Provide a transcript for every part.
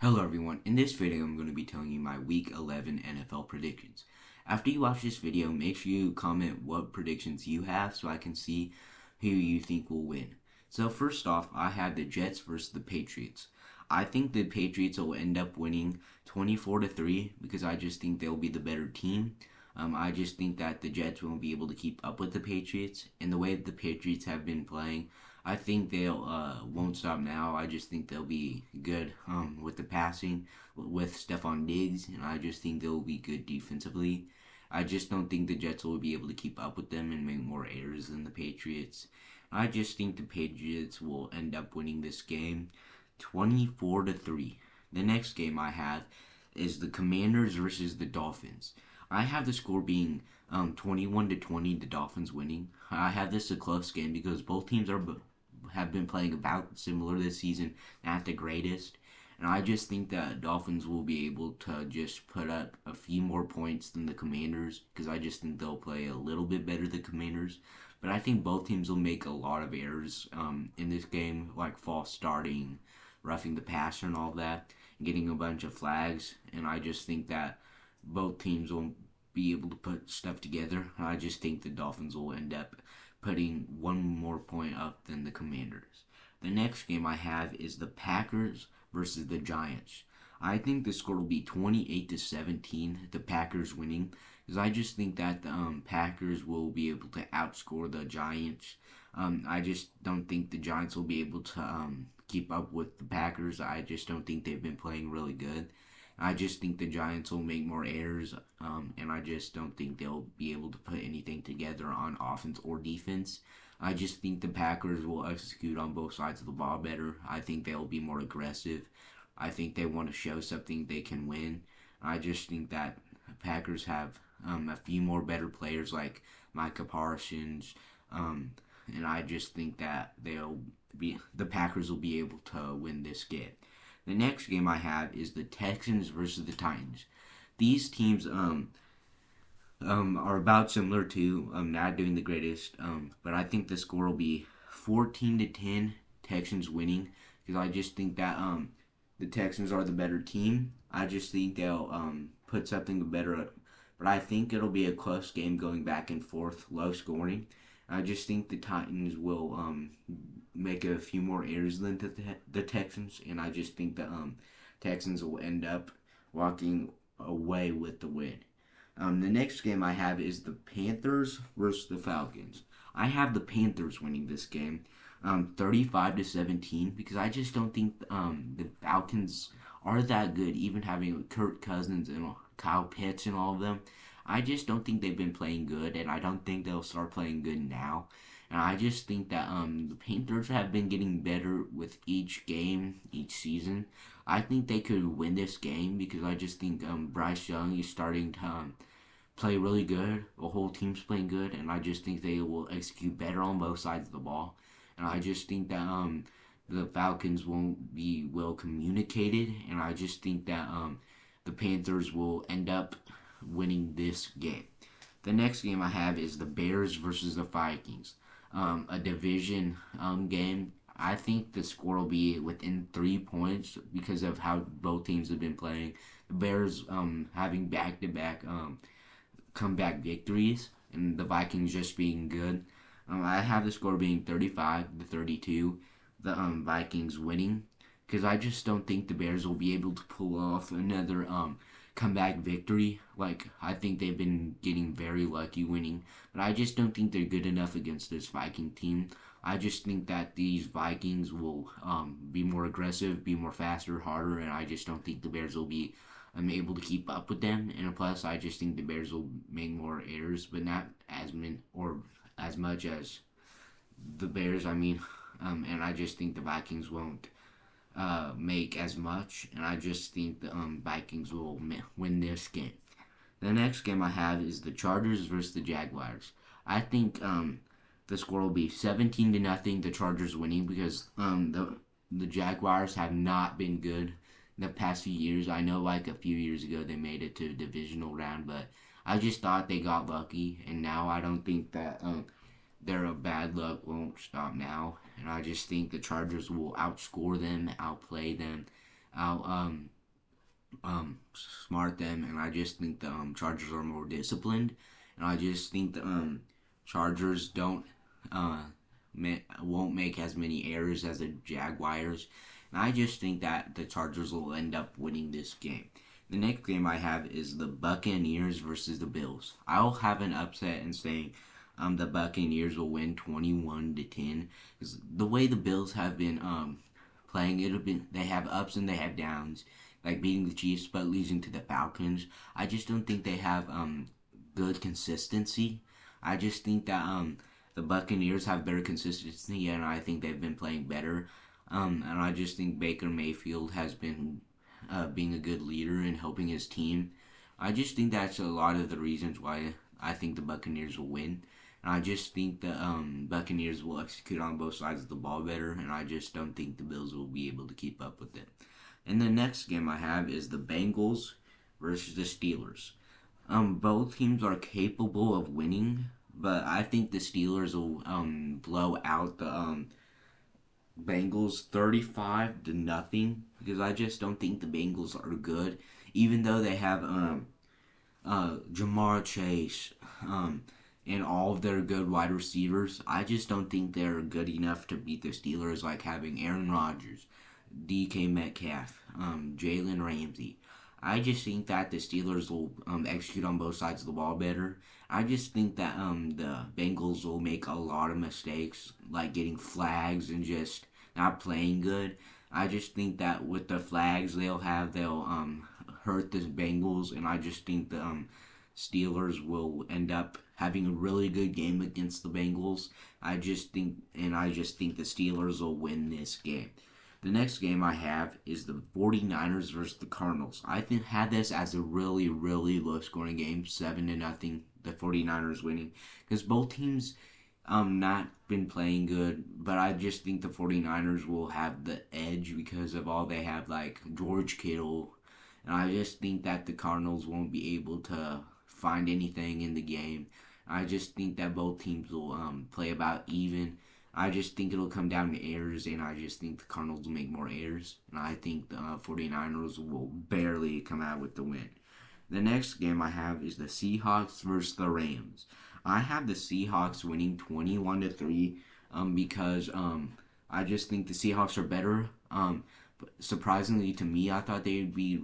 Hello everyone, in this video I'm going to be telling you my Week 11 NFL predictions. After you watch this video, make sure you comment what predictions you have so I can see who you think will win. So first off, I have the Jets versus the Patriots. I think the Patriots will end up winning 24-3 because I just think they'll be the better team. I just think that the Jets won't be able to keep up with the Patriots, and the way that the Patriots have been playing, I think they'll won't stop now. I just think they'll be good with the passing with Stephon Diggs, and I just think they'll be good defensively. I just don't think the Jets will be able to keep up with them and make more errors than the Patriots. I just think the Patriots will end up winning this game 24-3. The next game I have is the Commanders versus the Dolphins. I have the score being 21-20, the Dolphins winning. I have this a close game because both teams have been playing about similar this season, not the greatest. And I just think that Dolphins will be able to just put up a few more points than the Commanders because I just think they'll play a little bit better than Commanders. But I think both teams will make a lot of errors in this game, like false starting, roughing the passer, and all that, and getting a bunch of flags. And I just think that both teams won't be able to put stuff together. I just think the Dolphins will end up putting one more point up than the Commanders. The next game I have is the Packers versus the Giants. I think the score will be 28-17, the Packers winning, because I just think that the Packers will be able to outscore the Giants. I just don't think the Giants will be able to keep up with the Packers. I just don't think they've been playing really good. I just think the Giants will make more errors, and I just don't think they'll be able to put anything together on offense or defense. I just think the Packers will execute on both sides of the ball better. I think they'll be more aggressive. I think they want to show something they can win. I just think that Packers have a few more better players like Micah Parsons, and I just think that the Packers will be able to win this game. The next game I have is the Texans versus the Titans. These teams are about similar to not doing the greatest, but I think the score will be 14-10, Texans winning, because I just think that the Texans are the better team. I just think they'll put something better, but I think it'll be a close game going back and forth, low scoring. I just think the Titans will make a few more errors than the Texans, and I just think the Texans will end up walking away with the win. The next game I have is the Panthers versus the Falcons. I have the Panthers winning this game, 35-17, because I just don't think the Falcons are that good, even having Kirk Cousins and Kyle Pitts and all of them. I just don't think they've been playing good, and I don't think they'll start playing good now. And I just think that the Panthers have been getting better with each game, each season. I think they could win this game because I just think Bryce Young is starting to play really good. The whole team's playing good, and I just think they will execute better on both sides of the ball. And I just think that the Falcons won't be well communicated, and I just think that the Panthers will end up winning this game. The next game I have is the Bears versus the Vikings, a division game. I think the score will be within 3 points because of how both teams have been playing. The Bears having back-to-back comeback victories, and the Vikings just being good. I have the score being 35-32, the Vikings winning, because I just don't think the Bears will be able to pull off another comeback victory. Like, I think they've been getting very lucky winning, but I just don't think they're good enough against this Viking team. I just think that these Vikings will be more aggressive, be more faster, harder, and I just don't think the Bears will be able to keep up with them. And plus, I just think the Bears will make more errors, but not as many or as much as the Bears. And I just think the Vikings won't make as much, and I just think the Vikings will win this game. The next game I have is the Chargers versus the Jaguars. I think the score will be 17-0, the Chargers winning, because the Jaguars have not been good the past few years. I know, like a few years ago, they made it to a divisional round, but I just thought they got lucky, and now I don't think that their bad luck won't stop now. And I just think the Chargers will outscore them, outplay them, out smart them, and I just think the Chargers are more disciplined, and I just think the Chargers don't uh, won't make as many errors as the Jaguars, and I just think that the Chargers will end up winning this game. The next game I have is the Buccaneers versus the Bills. I'll have an upset and saying the Buccaneers will win 21-10 because the way the Bills have been playing, they have ups and they have downs, like beating the Chiefs but losing to the Falcons. I just don't think they have good consistency. I just think that the Buccaneers have better consistency, and I think they've been playing better. And I just think Baker Mayfield has been being a good leader and helping his team. I just think that's a lot of the reasons why I think the Buccaneers will win. And I just think the Buccaneers will execute on both sides of the ball better, and I just don't think the Bills will be able to keep up with it. And the next game I have is the Bengals versus the Steelers. Both teams are capable of winning, but I think the Steelers will blow out the Bengals 35-0 because I just don't think the Bengals are good, even though they have Jamar Chase and all of their good wide receivers. I just don't think they're good enough to beat the Steelers, like having Aaron Rodgers, DK Metcalf, Jalen Ramsey. I just think that the Steelers will execute on both sides of the ball better. I just think that the Bengals will make a lot of mistakes, like getting flags and just not playing good. I just think that with the flags they'll hurt the Bengals, and I just think the Steelers will end up having a really good game against the Bengals. I just think the Steelers will win this game. The next game I have is the 49ers versus the Cardinals. I had this as a really, really low scoring game, 7-0, the 49ers winning. Because both teams not been playing good, but I just think the 49ers will have the edge because of all they have, like George Kittle. And I just think that the Cardinals won't be able to find anything in the game. I just think that both teams will play about even. I just think it'll come down to errors, and I just think the Cardinals will make more errors. And I think the 49ers will barely come out with the win. The next game I have is the Seahawks versus the Rams. I have the Seahawks winning 21-3 because I just think the Seahawks are better. But surprisingly to me, I thought they would be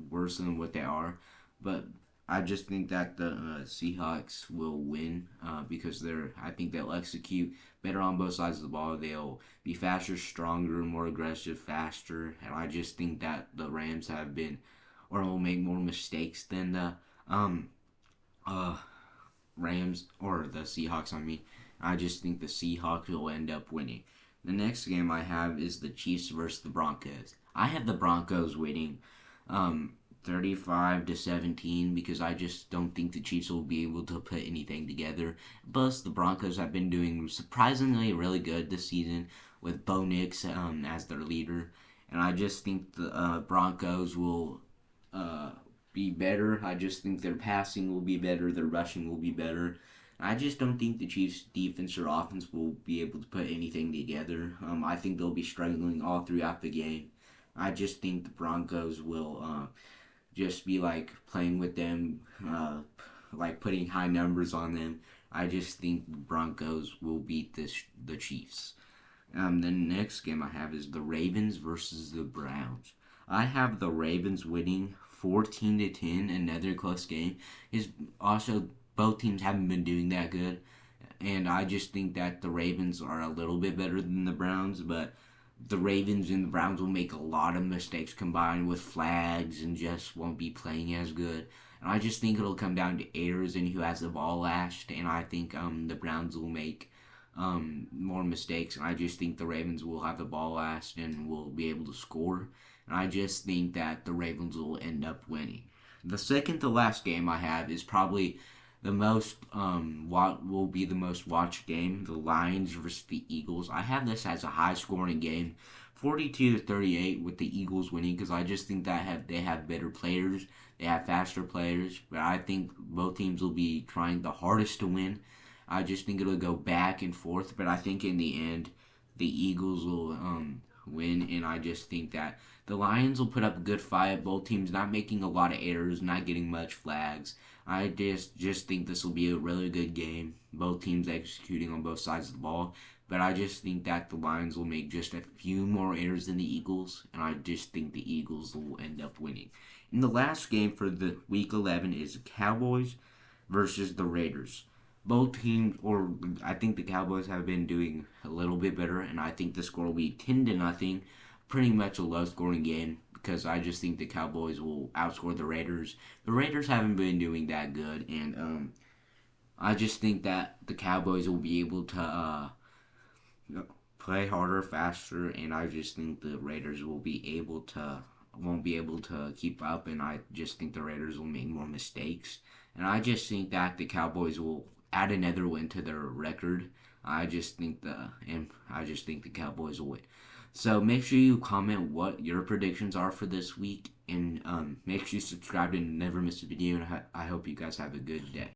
worse than what they are. But I just think that the Seahawks will win because I think they'll execute better on both sides of the ball. They'll be faster, stronger, more aggressive, faster. And I just think that the Rams have been, or will make more mistakes than the Rams, or the Seahawks, I mean. I just think the Seahawks will end up winning. The next game I have is the Chiefs versus the Broncos. I have the Broncos winning 35-17 because I just don't think the Chiefs will be able to put anything together. Plus, the Broncos have been doing surprisingly really good this season with Bo Nix as their leader. And I just think the Broncos will be better. I just think their passing will be better, their rushing will be better. I just don't think the Chiefs' defense or offense will be able to put anything together. I think they'll be struggling all throughout the game. I just think the Broncos will just be like playing with them, like putting high numbers on them. I just think the Broncos will beat the Chiefs. The next game I have is the Ravens versus the Browns. I have the Ravens winning 14-10, another close game. Is also both teams haven't been doing that good, and I just think that the Ravens are a little bit better than the Browns, but the Ravens and the Browns will make a lot of mistakes combined with flags and just won't be playing as good. And I just think it'll come down to errors and who has the ball last, and I think the Browns will make more mistakes, and I just think the Ravens will have the ball last and will be able to score. And I just think that the Ravens will end up winning. The second to last game I have is probably the most what will be the most watched game, the Lions versus the Eagles. I have this as a high scoring game, 42-38 with the Eagles winning because I just think that they have better players, they have faster players, but I think both teams will be trying the hardest to win. I just think it'll go back and forth, but I think in the end the Eagles will win, and I just think that the Lions will put up a good fight. Both teams not making a lot of errors, not getting much flags. I just think this will be a really good game. Both teams executing on both sides of the ball. But I just think that the Lions will make just a few more errors than the Eagles, and I just think the Eagles will end up winning. And the last game for the Week 11 is the Cowboys versus the Raiders. Both teams, or I think the Cowboys have been doing a little bit better, and I think the score will be 10-0. Pretty much a low scoring game because I just think the Cowboys will outscore the Raiders. The Raiders haven't been doing that good, and I just think that the Cowboys will be able to play harder, faster, and I just think the Raiders will be able to won't be able to keep up, and I just think the Raiders will make more mistakes, and I just think that the Cowboys will add another win to their record. I just think the Cowboys will win. So make sure you comment what your predictions are for this week, and make sure you subscribe to never miss a video. And I hope you guys have a good day.